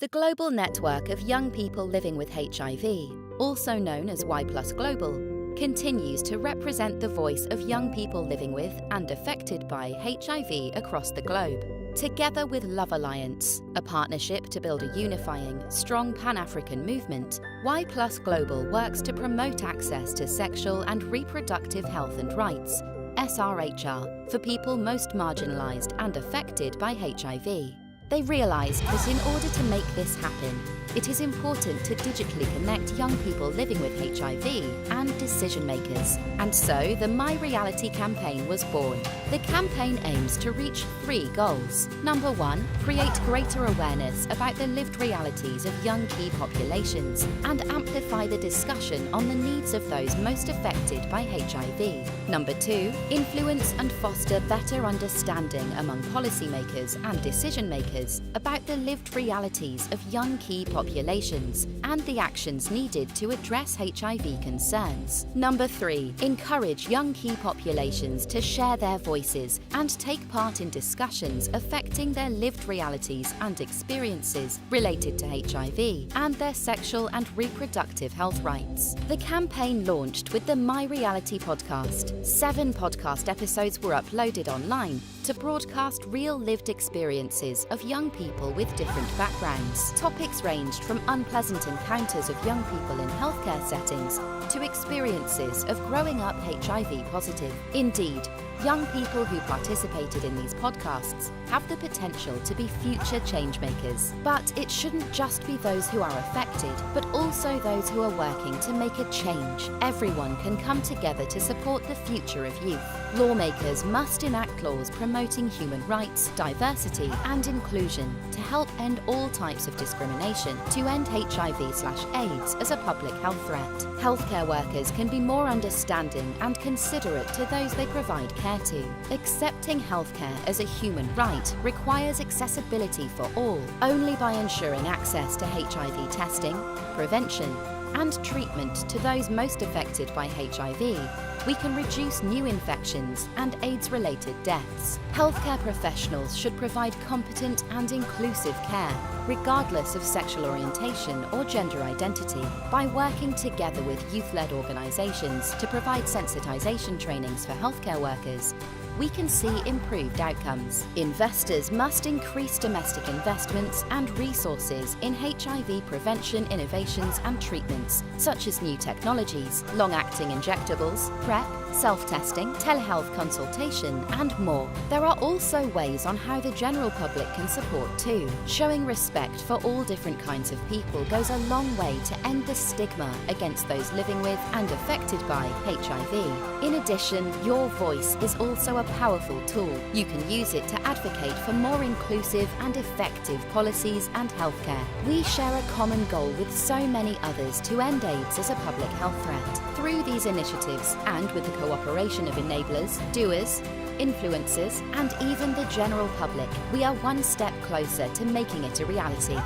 The global network of young people living with HIV, also known as Y+ Global, continues to represent the voice of young people living with and affected by HIV across the globe. Together with Love Alliance, a partnership to build a unifying, strong Pan-African movement, Y+ Global works to promote access to sexual and reproductive health and rights, SRHR, for people most marginalised and affected by HIV. They realised that in order to make this happen, it is important to digitally connect young people living with HIV and decision makers. And so the My Reality campaign was born. The campaign aims to reach 3 goals. Number 1, create greater awareness about the lived realities of young key populations and amplify the discussion on the needs of those most affected by HIV. Number 2, influence and foster better understanding among policymakers and decision makers about the lived realities of young key populations and the actions needed to address HIV concerns. Number 3, encourage young key populations to share their voices and take part in discussions affecting their lived realities and experiences related to HIV and their sexual and reproductive health rights. The campaign launched with the My Reality podcast. 7 podcast episodes were uploaded online to broadcast real lived experiences of young people with different backgrounds. Topics ranged from unpleasant encounters of young people in healthcare settings to experiences of growing up HIV positive. Indeed, young people who participated in these podcasts have the potential to be future changemakers. But it shouldn't just be those who are affected, but also those who are working to make a change. Everyone can come together to support the future of youth. Lawmakers must enact laws promoting human rights, diversity, and inclusion to help end all types of discrimination, to end HIV/AIDS as a public health threat. Healthcare workers can be more understanding and considerate to those they provide care to. Accepting healthcare as a human right requires accessibility for all. Only by ensuring access to HIV testing, prevention, and treatment to those most affected by HIV, we can reduce new infections and AIDS-related deaths. Healthcare professionals should provide competent and inclusive care, regardless of sexual orientation or gender identity. By working together with youth-led organisations to provide sensitisation trainings for healthcare workers, we can see improved outcomes. Investors must increase domestic investments and resources in HIV prevention innovations and treatments, such as new technologies, long-acting injectables, PrEP, self-testing, telehealth consultation, and more. There are also ways on how the general public can support too. Showing respect for all different kinds of people goes a long way to end the stigma against those living with and affected by HIV. In addition, your voice is also a powerful tool. You can use it to advocate for more inclusive and effective policies and healthcare. We share a common goal with so many others to end AIDS as a public health threat. Through these initiatives, and with the cooperation of enablers, doers, influencers, and even the general public, we are one step closer to making it a reality.